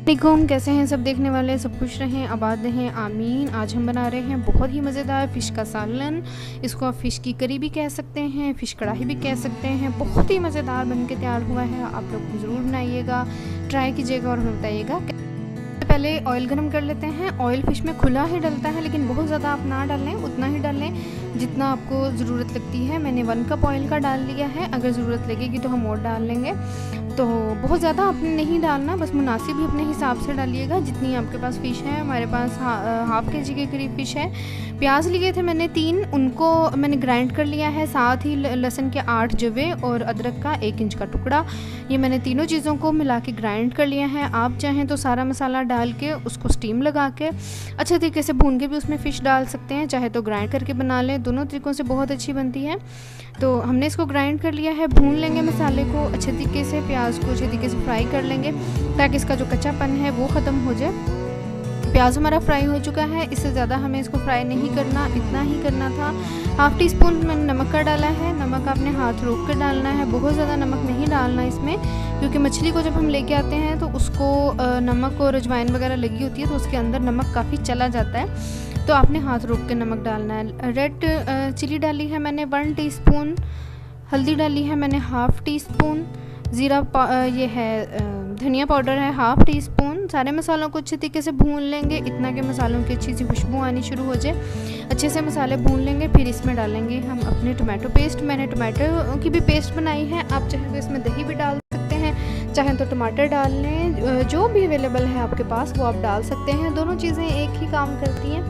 वालेकुम, कैसे हैं सब देखने वाले। सब खुश रहें, आबाद रहें, आमीन। आज हम बना रहे हैं बहुत ही मज़ेदार फ़िश का सालन। इसको आप फ़िश की करी भी कह सकते हैं, फ़िश कढ़ाई भी कह सकते हैं। बहुत ही मज़ेदार बन के तैयार हुआ है। आप लोग ज़रूर बनाइएगा, ट्राई कीजिएगा और हमें बताइएगा। पहले ऑयल गरम कर लेते हैं। ऑयल फ़िश में खुला ही डलता है, लेकिन बहुत ज़्यादा आप ना डालें, उतना ही डालें जितना आपको ज़रूरत लगती है। मैंने 1 कप ऑयल का डाल लिया है। अगर ज़रूरत लगेगी तो हम और डाल लेंगे। तो बहुत ज़्यादा आपने नहीं डालना, बस मुनासिब ही अपने हिसाब से डालिएगा जितनी आपके पास फ़िश है। हमारे पास हाफ़ के जी के करीब फ़िश है। प्याज लिए थे मैंने 3, उनको मैंने ग्राइंड कर लिया है। साथ ही लहसुन के 8 जवे और अदरक का 1 इंच का टुकड़ा। ये मैंने तीनों चीज़ों को मिला के ग्राइंड कर लिया है। आप चाहें तो सारा मसाला डाल के उसको स्टीम लगा के अच्छे तरीके से भून के भी उसमें फ़िश डाल सकते हैं, चाहे तो ग्राइंड करके बना लें। दोनों तरीक़ों से बहुत अच्छी बनती है। तो हमने इसको ग्राइंड कर लिया है। भून लेंगे मसाले को अच्छे तरीके से, प्याज को अच्छे तरीके से फ्राई कर लेंगे ताकि इसका जो कच्चापन है वो ख़त्म हो जाए। प्याज हमारा फ्राई हो चुका है, इससे ज़्यादा हमें इसको फ्राई नहीं करना, इतना ही करना था। हाफ़ टी स्पून मैंने नमक का डाला है। नमक आपने हाथ रोक कर डालना है, बहुत ज़्यादा नमक नहीं डालना इसमें, क्योंकि मछली को जब हम लेके आते हैं तो उसको नमक और अजवाइन वगैरह लगी होती है तो उसके अंदर नमक काफ़ी चला जाता है। तो आपने हाथ रोक के नमक डालना है। रेड चिली डाली है मैंने 1 टीस्पून। हल्दी डाली है मैंने हाफ़ टी स्पून। ज़ीरा ये है धनिया पाउडर है हाफ़ टी स्पून। सारे मसालों को अच्छे तरीके से भून लेंगे, इतना कि मसालों की अच्छी सी खुशबू आनी शुरू हो जाए। अच्छे से मसाले भून लेंगे, फिर इसमें डालेंगे हम अपने टमाटो पेस्ट। मैंने टमाटो की भी पेस्ट बनाई है। आप चाहें तो इसमें दही भी डाल सकते हैं, चाहें तो टमाटर डाल लें। जो भी अवेलेबल है आपके पास वो आप डाल सकते हैं। दोनों चीज़ें एक ही काम करती हैं।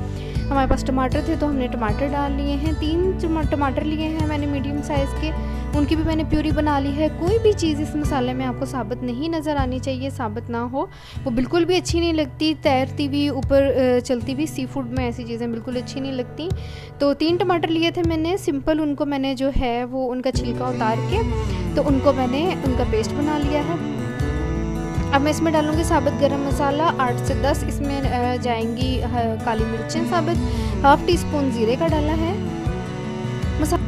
हमारे पास टमाटर थे तो हमने टमाटर डाल लिए हैं। 3 टमाटर लिए हैं मैंने मीडियम साइज़ के, उनकी भी मैंने प्यूरी बना ली है। कोई भी चीज़ इस मसाले में आपको साबुत नहीं नज़र आनी चाहिए, साबुत ना हो वो बिल्कुल भी अच्छी नहीं लगती। तैरती हुई ऊपर चलती हुई सी फूड में ऐसी चीज़ें बिल्कुल अच्छी नहीं लगती। तो 3 टमाटर लिए थे मैंने सिंपल, उनको मैंने जो है वो उनका छिलका उतार के तो उनको मैंने उनका पेस्ट बना लिया है। अब मैं इसमें डालूँगी साबुत गरम मसाला 8 से 10। इसमें जाएंगी काली मिर्चें साबुत। हाफ़ टी स्पून ज़ीरे का डाला है। मसाला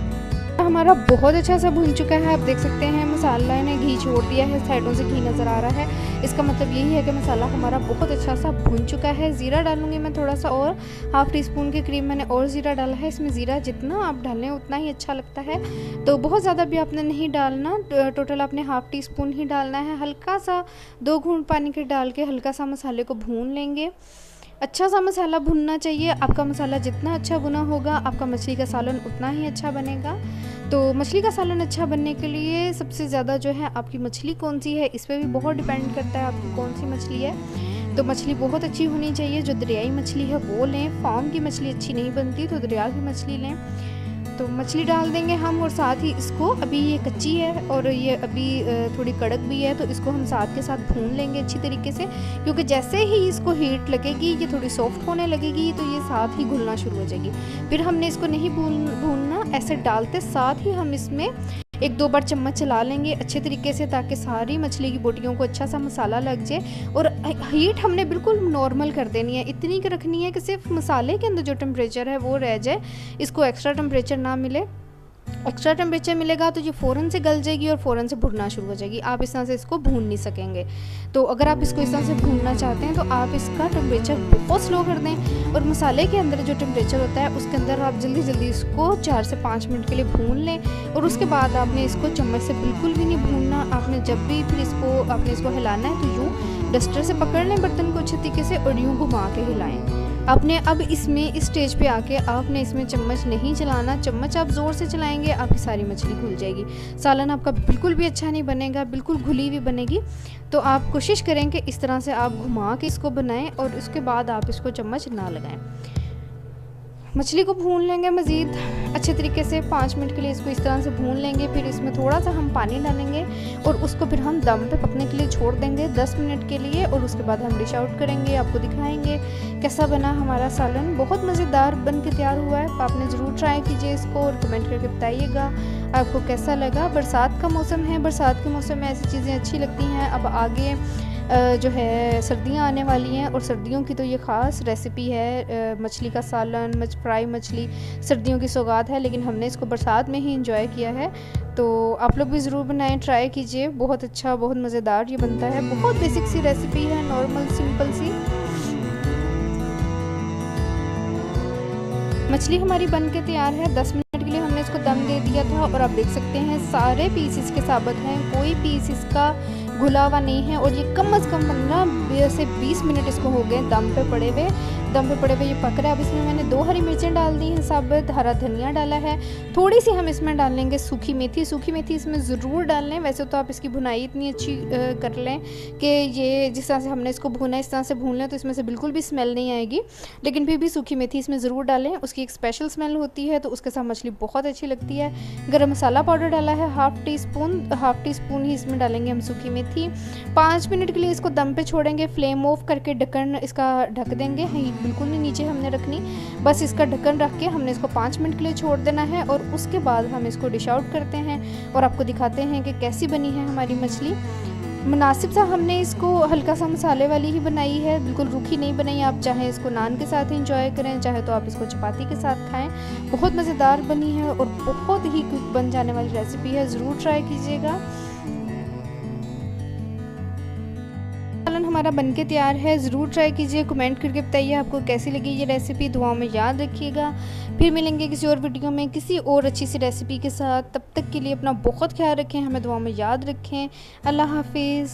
हमारा बहुत अच्छा सा भून चुका है। आप देख सकते हैं मसाला ने घी छोड़ दिया है, साइडों से घी नज़र आ रहा है। इसका मतलब यही है कि मसाला हमारा बहुत अच्छा सा भून चुका है। ज़ीरा डालूंगी मैं थोड़ा सा और, हाफ़ टी स्पून के करीब मैंने और ज़ीरा डाला है। इसमें ज़ीरा जितना आप डालें उतना ही अच्छा लगता है, तो बहुत ज़्यादा भी आपने नहीं डालना। टोटल आपने हाफ़ टी स्पून ही डालना है। हल्का सा 2 घूंट पानी के डाल के हल्का सा मसाले को भून लेंगे। अच्छा सा मसाला भुनना चाहिए। आपका मसाला जितना अच्छा भुना होगा आपका मछली का सालन उतना ही अच्छा बनेगा। तो मछली का सालन अच्छा बनने के लिए सबसे ज़्यादा जो है आपकी मछली कौन सी है इस पर भी बहुत डिपेंड करता है आपकी कौन सी मछली है। तो मछली बहुत अच्छी होनी चाहिए। जो दरियाई मछली है वो लें, फार्म की मछली अच्छी नहीं बनती तो दरिया की मछली लें। तो मछली डाल देंगे हम, और साथ ही इसको, अभी ये कच्ची है और ये अभी थोड़ी कड़क भी है, तो इसको हम साथ के साथ भून लेंगे अच्छी तरीके से, क्योंकि जैसे ही इसको हीट लगेगी ये थोड़ी सॉफ्ट होने लगेगी तो ये साथ ही घुलना शुरू हो जाएगी। फिर हमने इसको नहीं भूनना, ऐसे डालते साथ ही हम इसमें 1-2 बार चम्मच चला लेंगे अच्छे तरीके से, ताकि सारी मछली की बोटियों को अच्छा सा मसाला लग जाए। और हीट हमने बिल्कुल नॉर्मल कर देनी है, इतनी की रखनी है कि सिर्फ मसाले के अंदर जो टेम्परेचर है वो रह जाए, इसको एक्स्ट्रा टेम्परेचर ना मिले। एक्स्ट्रा टेम्परेचर मिलेगा तो ये फ़ौरन से गल जाएगी और फ़ौरन से भुनना शुरू हो जाएगी। आप इस तरह से इसको भून नहीं सकेंगे। तो अगर आप इसको इस तरह से भूनना चाहते हैं तो आप इसका टेम्परेचर बहुत स्लो कर दें, और मसाले के अंदर जो टेम्परेचर होता है उसके अंदर आप जल्दी जल्दी इसको 4 से 5 मिनट के लिए भून लें। और उसके बाद आपने इसको चम्मच से बिल्कुल भी नहीं भूनना। आपने जब भी फिर इसको हिलाना है तो यूँ डस्टर से पकड़ लें बर्तन को अच्छे तरीके से और यूँ घुमा के हिलाएँ। आपने अब इसमें इस स्टेज पे आके आपने इसमें चम्मच नहीं चलाना। चम्मच आप ज़ोर से चलाएंगे आपकी सारी मछली घुल जाएगी। सालन आपका बिल्कुल भी अच्छा नहीं बनेगा, बिल्कुल घुली हुई बनेगी। तो आप कोशिश करें कि इस तरह से आप घुमा के इसको बनाएं और उसके बाद आप इसको चम्मच ना लगाएं। मछली को भून लेंगे मज़ीद अच्छे तरीके से 5 मिनट के लिए इसको इस तरह से भून लेंगे। फिर इसमें थोड़ा सा हम पानी डालेंगे और उसको फिर हम दम पे पकने के लिए छोड़ देंगे 10 मिनट के लिए, और उसके बाद हम डिश आउट करेंगे, आपको दिखाएंगे कैसा बना हमारा सालन। बहुत मज़ेदार बन के तैयार हुआ है। आपने ज़रूर ट्राई कीजिए इसको और कमेंट करके बताइएगा आपको कैसा लगा। बरसात का मौसम है, बरसात के मौसम में ऐसी चीज़ें अच्छी लगती हैं। अब आगे जो है सर्दियाँ आने वाली हैं और सर्दियों की तो ये ख़ास रेसिपी है। मछली का सालन, फ्राई मछली सर्दियों की सौगात है, लेकिन हमने इसको बरसात में ही इंजॉय किया है। तो आप लोग भी ज़रूर बनाएं, ट्राई कीजिए, बहुत अच्छा, बहुत मज़ेदार ये बनता है। बहुत बेसिक सी रेसिपी है, नॉर्मल सिंपल सी। मछली हमारी बन के तैयार है। 10 मिनट के लिए हमने इसको दम दे दिया था और आप देख सकते हैं सारे पीस इसके साबुत हैं, कोई पीस इसका घुला हुआ नहीं है। और ये कम से कम 15 से 20 मिनट इसको हो गए दम पे पड़े हुए ये पक रहा है। अब इसमें मैंने 2 हरी मिर्चें डाल दी हैं, साबुत हरा धनिया डाला है, थोड़ी सी हम इसमें डाल लेंगे सूखी मेथी। सूखी मेथी इसमें ज़रूर डाल लें। वैसे तो आप इसकी भुनाई इतनी अच्छी कर लें कि ये जिस तरह से हमने इसको भुना इस तरह से भून लें तो इसमें से बिल्कुल भी स्मेल नहीं आएगी, लेकिन फिर भी सूखी मेथी इसमें ज़रूर डालें, उसकी एक स्पेशल स्मेल होती है, तो उसके साथ मछली बहुत अच्छी लगती है। गरम मसाला पाउडर डाला है हाफ़ टी स्पून ही इसमें डालेंगे हम सूखी मेथी। 5 मिनट के लिए इसको दम पे छोड़ेंगे, फ्लेम ऑफ करके ढक्कन इसका ढक देंगे, बिल्कुल नहीं नीचे हमने रखनी, बस इसका ढक्कन रख के हमने इसको 5 मिनट के लिए छोड़ देना है। और उसके बाद हम इसको डिश आउट करते हैं और आपको दिखाते हैं कि कैसी बनी है हमारी मछली। मुनासिब सा हमने इसको हल्का सा मसाले वाली ही बनाई है, बिल्कुल रूखी नहीं बनाई। आप चाहे इसको नान के साथ एंजॉय करें, चाहे तो आप इसको चपाती के साथ खाएं। बहुत मज़ेदार बनी है और बहुत ही क्विक बन जाने वाली रेसिपी है, ज़रूर ट्राई कीजिएगा। सालन हमारा बनके तैयार है, ज़रूर ट्राई कीजिए, कमेंट करके बताइए आपको कैसी लगी ये रेसिपी। दुआओं में याद रखिएगा। फिर मिलेंगे किसी और वीडियो में किसी और अच्छी सी रेसिपी के साथ। तब तक के लिए अपना बहुत ख्याल रखें, हमें दुआओं में याद रखें। अल्लाह हाफिज़।